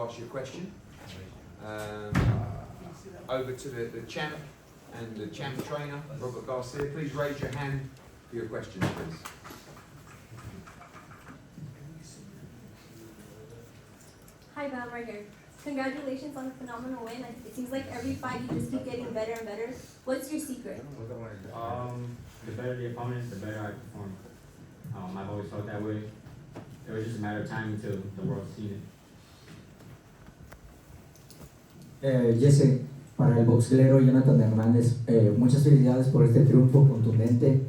ask you a question. Over to the champ and the champ trainer, Robert Garcia. Please raise your hand for your questions, please. Hi, Bam, right here. Congratulations on a phenomenal win. It seems like every fight you just keep getting better and better. What's your secret? The better the opponent, the better I perform. I've always felt that way. It was just a matter of time until the world seen it. Jessie, para el boxeador Jonathan Hernández, muchas felicidades por este triunfo contundente.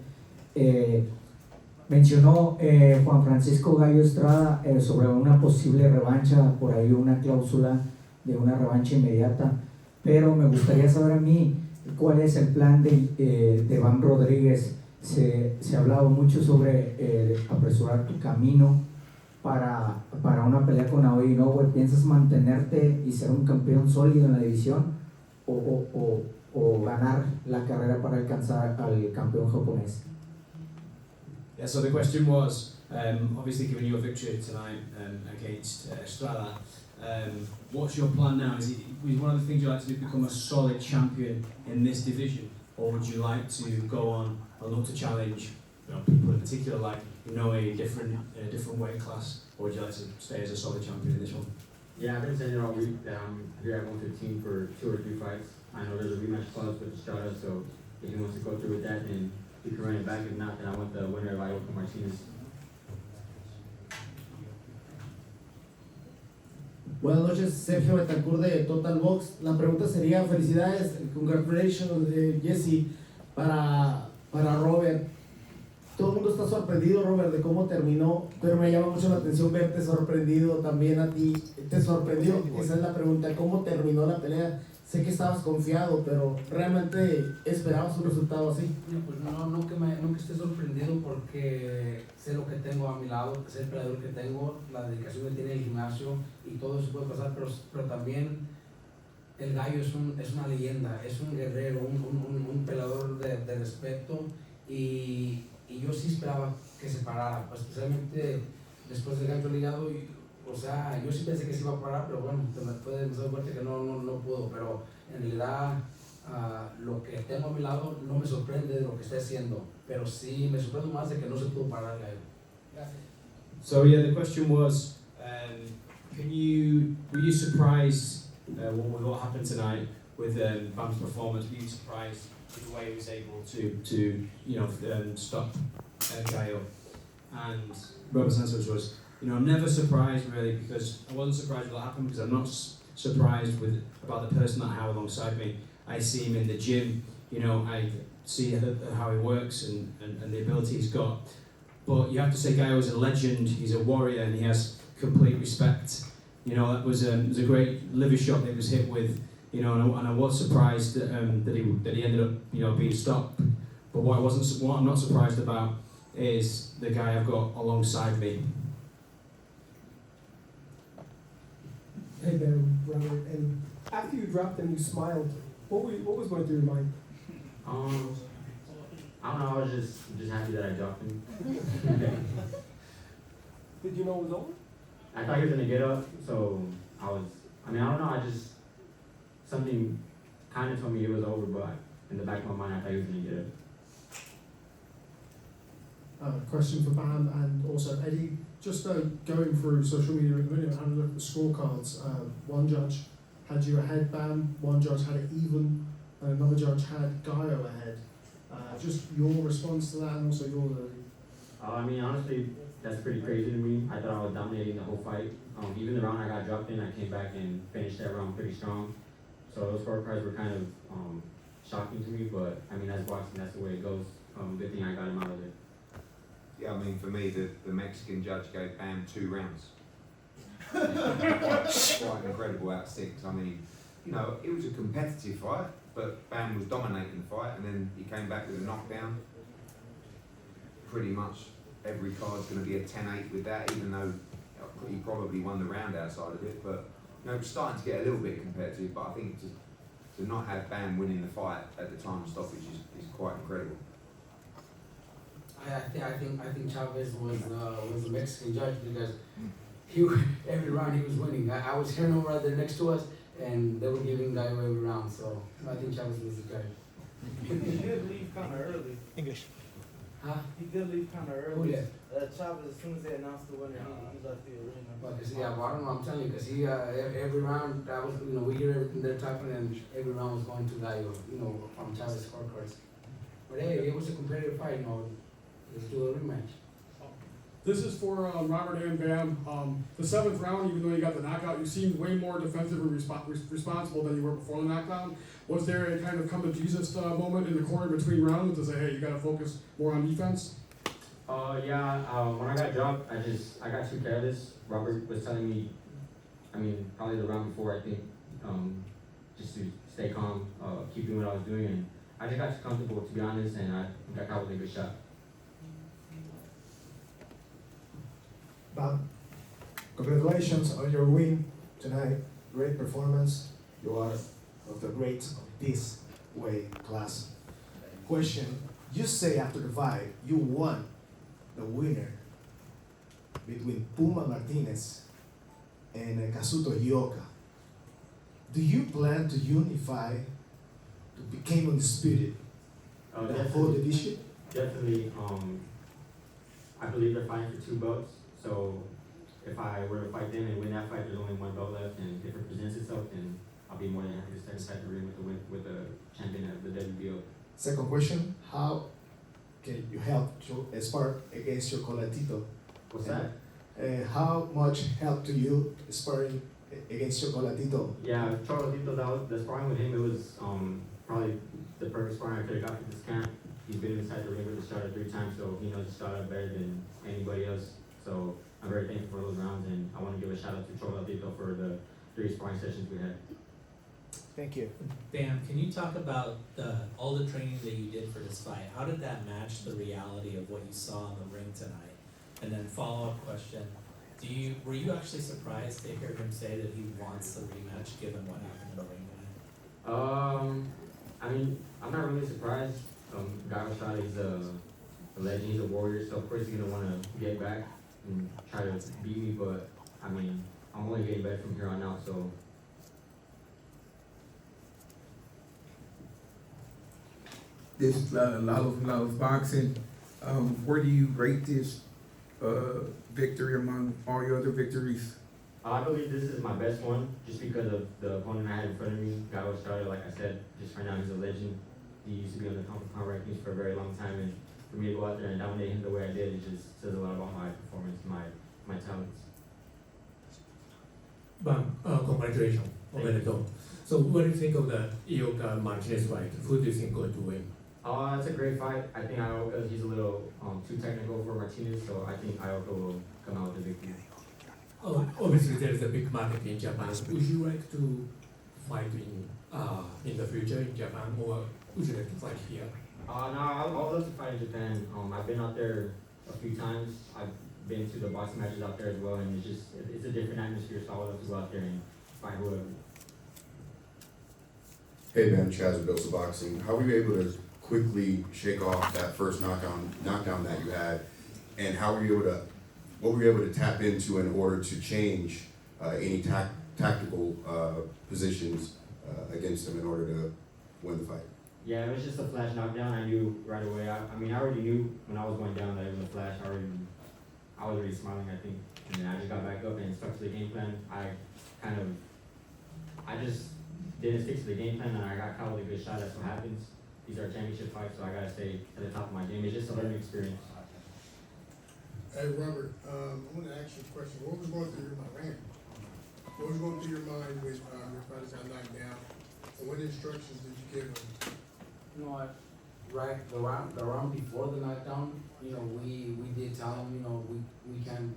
Mencionó Juan Francisco Gallo Estrada sobre una posible revancha, por ahí una cláusula de una revancha inmediata, pero me gustaría saber a mí cuál es el plan de Bam Rodríguez. Se ha hablado mucho sobre apresurar tu camino para una pelea con Aoyi Inoue. ¿Piensas mantenerte y ser un campeón sólido en la división o ganar la carrera para alcanzar al campeón japonés? Yeah, so the question was, obviously given your victory tonight against Estrada, what's your plan now? Is one of the things you like to do become a solid champion in this division, or would you like to go on and look to challenge, people in particular like a different weight class, or would you like to stay as a solid champion in this one? Yeah, I've been saying it all week that I'm here at 115 for 2 or 3 fights. I know there's a rematch clause with Estrada, so if he wants to go through with that, then he can run it back. If not, then I want the winner of Iowa Martinez. Buenas noches, Sergio Betancourt de Total Box. La pregunta sería, felicidades, congratulations, Jessie, para Robert. Todo el mundo está sorprendido, Robert, de cómo terminó, pero me llama mucho la atención verte sorprendido también a ti. ¿Te sorprendió? Esa es la pregunta, ¿cómo terminó la pelea? Sé que estabas confiado, pero ¿realmente esperabas un resultado así? Pues no que esté sorprendido porque sé lo que tengo a mi lado, sé el peleador que tengo, la dedicación que tiene el gimnasio y todo eso puede pasar, pero también el Gallo es una leyenda, es un guerrero, un peleador de respeto y yo sí esperaba que se parara, pues especialmente después del gancho ligado. O sea, yo sí pensé que se iba a parar, pero bueno, fue demasiado fuerte que no pudo. Pero en realidad, lo que tengo a mi lado no me sorprende de lo que esté haciendo, pero sí me sorprende más de que no se pudo parar. So yeah, the question was, were you surprised with what happened tonight with Bam's performance? Were you surprised with the way he was able to stop Gallo? And Robert's answer was, I'm never surprised really, because I wasn't surprised with what happened because I'm not surprised about the person that I have alongside me. I see him in the gym, I see how he works and the ability he's got. But you have to say Gallo is a legend, he's a warrior, and he has complete respect. That was a great liver shot that he was hit with, and I was surprised that he ended up being stopped. But what I'm not surprised about is the guy I've got alongside me. Hey there, Robert. And after you dropped him, you smiled. What was going through your mind? I don't know. I was just happy that I dropped him. Did you know it was over? I thought he was gonna get up, so I don't know. Something kind of told me it was over, but in the back of my mind, I thought he was gonna get up. Question for Bam and also Eddie. Just going through social media at the minute and having a look at the scorecards. One judge had you ahead, Bam. One judge had it even, and another judge had Gallo ahead. Just your response to that, and also your. Honestly, that's pretty crazy to me. I thought I was dominating the whole fight. Even the round I got dropped in, I came back and finished that round pretty strong. So those scorecards were kind of shocking to me, but that's boxing. That's the way it goes. Good thing I got him out of it. Yeah, for me, the Mexican judge gave Bam 2 rounds. Quite incredible out of 6. It was a competitive fight, but Bam was dominating the fight, and then he came back with a knockdown. Pretty much every card's going to be a 10-8 with that, even though he probably won the round outside of it. But it's starting to get a little bit competitive, but I think to not have Bam winning the fight at the time of stoppage is quite incredible. I think Chavez was the Mexican judge because every round he was winning. I was hearing him right there next to us, and they were giving Gallo every round. So I think Chavez was the guy. He did leave kind of early. English. Huh? He did leave kind of Who early. did? Chavez, as soon as they announced the winner, he left the arena. But cause yeah, well, I don't know. I'm telling you, cause he every round I was, we hear everything they're talking, and every round was going to Gallo, from Chavez scorecards. But hey, it was a competitive fight, Let's do a rematch. This is for Robert and Bam. The seventh round, even though you got the knockout, you seemed way more defensive and responsible than you were before the knockdown. Was there a kind of come to Jesus moment in the corner between rounds to say, hey, you got to focus more on defense? When I got dropped, I got too careless. Robert was telling me, probably the round before, I think, just to stay calm, keep doing what I was doing, and I just got too comfortable, to be honest, and I got caught with a good shot. Bob, congratulations on your win tonight. Great performance. You are of the greats of this weight class. Question, you say after the fight, you won the winner between Puma Martinez and Kazuto Hioka. Do you plan to unify to become undisputed in the whole division? Definitely. I believe they're fighting for 2 belts. So if I were to fight them and win that fight, there's only 1 belt left, and if it presents itself, then I'll be more than happy to step inside the ring with the champion of the WBO. Second question, how can you help to spar against your colatito? What's that? How much help to you sparring against your colatito? Yeah, Chocolatito, the sparring with him, it was probably the perfect sparring I could have got for this camp. He's been inside the ring with Estrada 3 times, so he knows Estrada better than anybody else. So I'm very thankful for those rounds, and I want to give a shout out to Chocolatito for the 3 sparring sessions we had. Thank you. Bam, can you talk about all the training that you did for this fight? How did that match the reality of what you saw in the ring tonight? And then follow-up question, were you actually surprised to hear him say that he wants the rematch given what happened in the ring tonight? I'm not really surprised. Gallo Estrada, he's a legend, he's a warrior, so of course he's gonna want to get back and try to beat me, but I'm only getting better from here on out, so. This is Love Boxing. Where do you rate this victory among all your other victories? I believe this is my best one, just because of the opponent I had in front of me, Gallo Estrada. Like I said, just right now he's a legend. He used to be on the pound rankings for a very long time, and for me to go out there and dominate him the way I did, it just says a lot about my performance, my talents. Congratulations, Roberto. So what do you think of the Ioka Martinez fight? Who do you think going to win? It's a great fight. I think Ioka, he's a little too technical for Martinez, so I think Ioka will come out with the victory. Obviously, there is a big market in Japan. Would you like to fight in the future in Japan, or would you like to fight here? No, I would love to fight in Japan. I've been out there a few times. I've been to the boxing matches out there as well, and it's a different atmosphere, so I would love to go out there and fight whoever. Hey man, Chaz with Dose of Boxing. How were you able to quickly shake off that first knockdown that you had, and what were you able to tap into in order to change any tactical positions against him in order to win the fight? Yeah, it was just a flash knockdown. I knew right away. I already knew when I was going down that it was a flash. I was already smiling, I think, and then I just got back up and stuck to the game plan. I just didn't stick to the game plan, and I got caught with a good shot. That's what happens. These are championship fights, so I gotta stay at the top of my game. It's just a learning experience. Hey Robert, I want to ask you a question. What was going through your mind? What was going through your mind when your fighters got knocked down? And what instructions did you give them? You know what? Right, the round before the knockdown, we did tell him, we can't,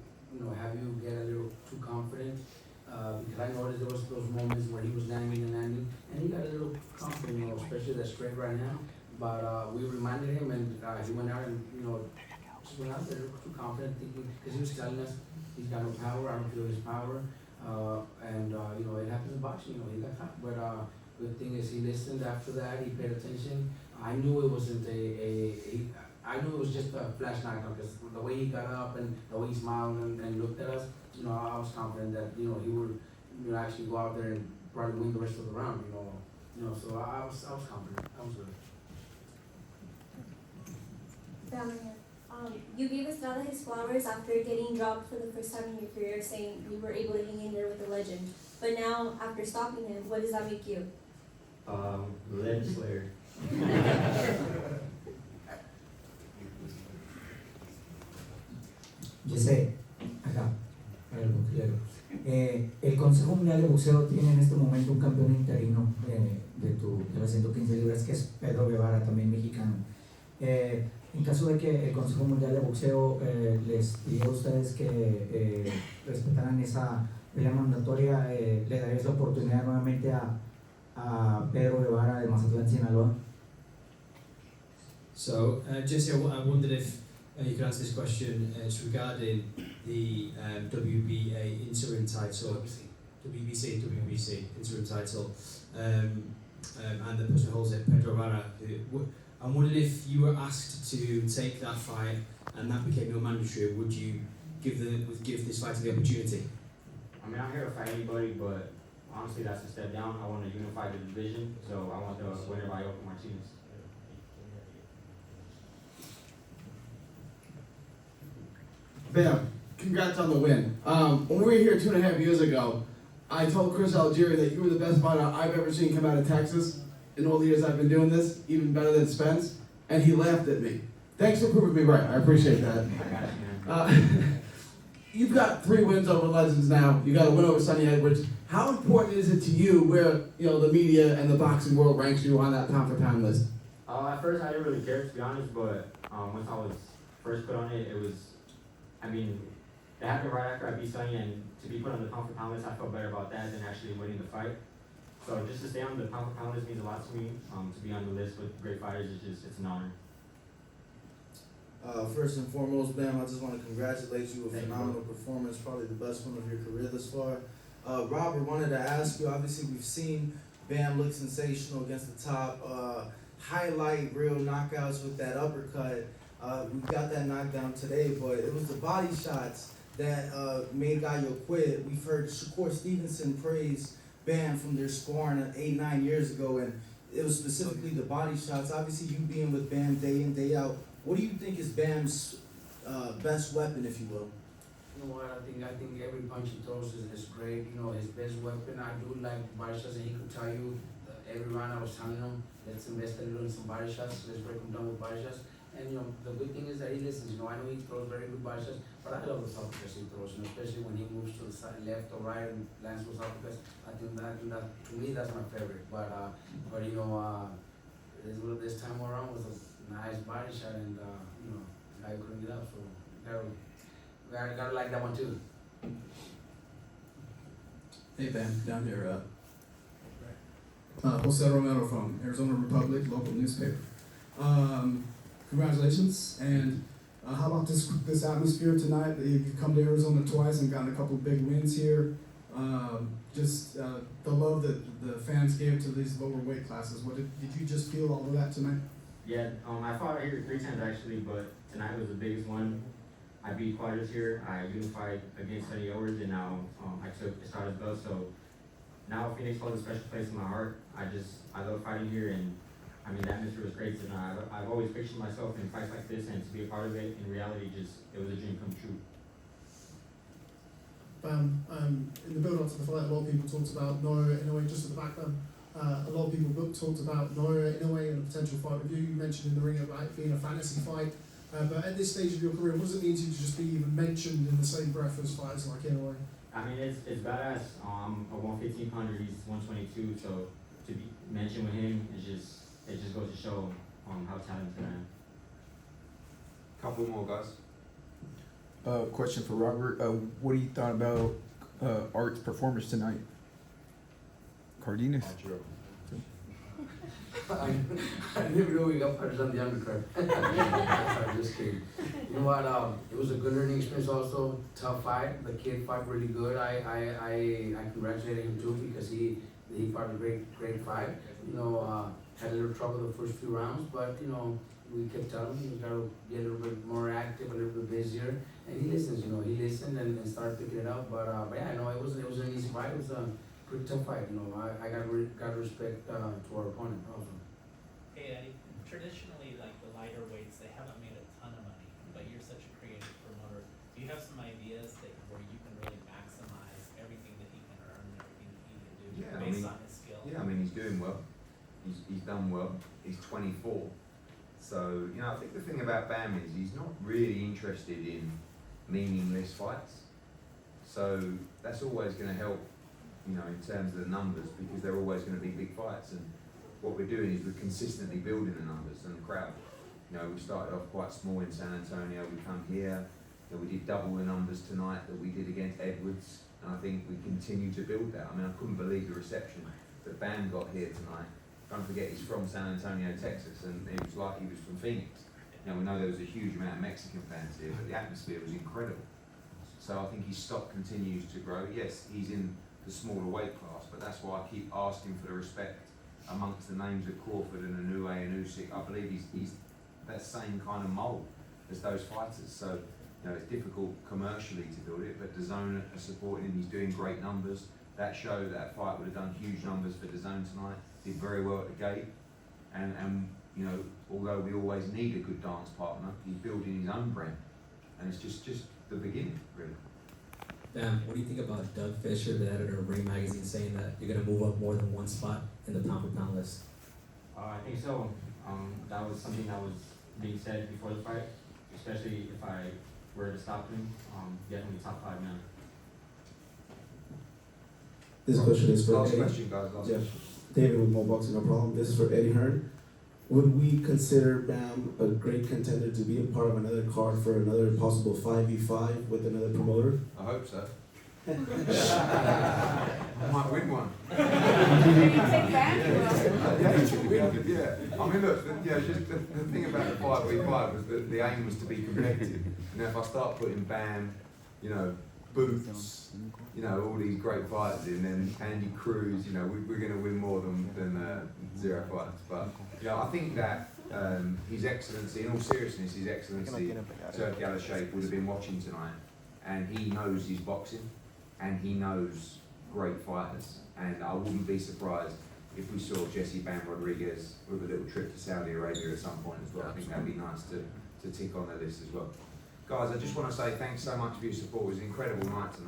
have you get a little too confident. Because I noticed there was those moments where he was landing, and he got a little confident, especially that straight right now. But we reminded him, and he went out and, just went out there too confident, thinking, because he was telling us he's got no power, I don't feel his power. It happens in boxing, he got caught. But the thing is, he listened after that, he paid attention. I knew it wasn't I knew it was just a flash knockdown, because the way he got up and the way he smiled and looked at us, you know, I was confident that, you know, he would, you know, actually go out there and probably win the rest of the round, you know, so I was confident. I was good. You gave Estrada his flowers after getting dropped for the first time in your career, saying you were able to hang in there with the legend. But now, after stopping him, what does that make you? Legend Slayer. Jessie, acá, para el boxeo. El Consejo Mundial de Boxeo tiene en este momento un campeón interino de las 115 libras, que es Pedro Guevara, también mexicano. En caso de que el Consejo Mundial de Boxeo les pidiera a ustedes que respetaran esa pelea mandatoria, ¿le darías la oportunidad nuevamente a Pedro Guevara de Mazatlán, Sinaloa? So, Jessie, I wondered if you could answer this question. It's regarding the WBA interim title, WBC interim title, and the person who holds it, Pedro Guevara. I wondered if you were asked to take that fight and that became your mandatory, would you give this fighter the opportunity? I mean, I'm here to fight anybody, but honestly, that's a step down. I want to unify the division, so I want the winner by Yoko Martinez. Bam, congrats on the win. When we were here 2.5 years ago, I told Chris Algieri that you were the best fighter I've ever seen come out of Texas in all the years I've been doing this, even better than Spence, and he laughed at me. Thanks for proving me right, I appreciate that. You've got 3 wins over legends now. You got a win over Sonny Edwards. How important is it to you where, you know, the media and the boxing world ranks you on that pound for pound list? At first, I didn't really care, to be honest, but once I was first put on it, it was, I mean, it happened right after I beat Sonny, and to be put on the pound for pound list, I felt better about that than actually winning the fight. So just to stay on the pound for pound list means a lot to me. To be on the list with great fighters, it's an honor. First and foremost, Bam, I just want to congratulate you. A phenomenal performance, probably the best one of your career thus far. Robert, wanted to ask you, obviously we've seen Bam look sensational against the top, highlight real knockouts with that uppercut. We got that knockdown today, but it was the body shots that made Gallo quit. We've heard Shakur Stevenson praise Bam from their sparring 8-9 years ago, and it was specifically the body shots. Obviously, you being with Bam day in, day out, what do you think is Bam's best weapon, if you will? You know what, I think every punch he throws is great. You know, his best weapon, I do like body shots, and he could tell you every round I was telling him, let's invest a little in some body shots, let's break him down with body shots. And, you know, the good thing is that he listens. You know, I know he throws very good body shots, but I love the uppercuts he throws, you know, especially when he moves to the side, left or right, and lands those uppercuts. I think that, to me, that's my favorite. But you know, this time around was a nice body shot, and, you know, I couldn't get up, so gotta like that one too. Hey, Bam, down here. Jose Romero from Arizona Republic, local newspaper. Congratulations, and how about this atmosphere tonight? You've come to Arizona twice and gotten a couple of big wins here. The love that the fans gave to these lower weight classes. Did you just feel all of that tonight? Yeah, I fought here 3 times actually, but tonight was the biggest one. I beat Quadras here, I unified against Sonny Edwards, and now I took Estrada's belt, so now Phoenix holds a special place in my heart. I love fighting here, and I mean, the atmosphere was great tonight. I've always pictured myself in fights like this, and to be a part of it, in reality, it was a dream come true. In the build-up to the fight, a lot of people talked about Noah Inoue just at the background. A lot of people talked about Noah Inoue and a potential fight with you. You mentioned in the ring about it being a fantasy fight. But at this stage of your career, what does it mean to you to just be even mentioned in the same breath as fighters like Inoue? I mean, it's badass. I'm a 115 pounder, he's 122, so to be mentioned with him, it just goes to show how talented I am. Couple more, guys. Question for Robert. What do you thought about Art's performance tonight? Cardenas? I never knew we got fighters on the undercard. I'm just kidding. You know what? It was a good learning experience. Also, tough fight. The kid fought really good. I congratulated him too because he fought a great fight. You know, had a little trouble the first few rounds, but you know, we kept telling him he's got to be a little bit more active, a little bit busier, and he listens. You know, he listened and started picking it up. But yeah, no, it wasn't an easy fight. It was a pretty tough fight. You know, I got to respect to our opponent also. Hey Eddie, traditionally like the lighter weights, they haven't made a ton of money, but you're such a creative promoter. Do you have some ideas that where you can really maximize everything that he can earn and everything that he can do based on his skill? Yeah, I mean he's doing well. He's done well. He's 24. So, you know, I think the thing about Bam is he's not really interested in meaningless fights. So that's always going to help, you know, in terms of the numbers, because they're always going to be big fights. And what we're doing is we're consistently building the numbers and the crowd. You know, we started off quite small in San Antonio. We come here. You know, we did double the numbers tonight that we did against Edwards. And I think we continue to build that. I mean, I couldn't believe the reception that Bam got here tonight. Don't forget he's from San Antonio, Texas, and it was like he was from Phoenix. You know, we know there was a huge amount of Mexican fans here, but the atmosphere was incredible. So I think his stock continues to grow. Yes, he's in the smaller weight class, but that's why I keep asking for the respect amongst the names of Crawford and Inoue and Usyk. I believe he's that same kind of mould as those fighters. So, you know, it's difficult commercially to build it, but DAZN are supporting him. He's doing great numbers. That show, that fight would have done huge numbers for DAZN tonight. Did very well at the gate, and you know, although we always need a good dance partner, he's building his own brand, and it's just the beginning, really. Bam, what do you think about Doug Fisher, the editor of Ring Magazine, saying that you're going to move up more than one spot in the pound for pound list? I think so. That was something that was being said before the fight, especially if I were to stop him. Definitely top 5 now. This question is for Last Eddie. question, guys. Last question. David with Mo Boxing, no problem. This is for Eddie Hearn. Would we consider Bam a great contender to be a part of another card for another possible 5v5 with another promoter? I hope so. I might win one. Yeah. I mean, look, just the thing about the 5v5 was that the aim was to be competitive. You know, if I start putting Bam, you know, Boots, you know, all these great fighters in, and Andy Cruz, you know, we're going to win more than 0 fights. But, you know, I think that His Excellency, in all seriousness, His Excellency, Turki Al-Sheikh would have been watching tonight, and he knows his boxing, and he knows great fighters. And I wouldn't be surprised if we saw Jessie Bam Rodriguez with a little trip to Saudi Arabia at some point as well. I think that'd be nice to tick on the list as well. Guys, I just want to say thanks so much for your support. It was an incredible night tonight.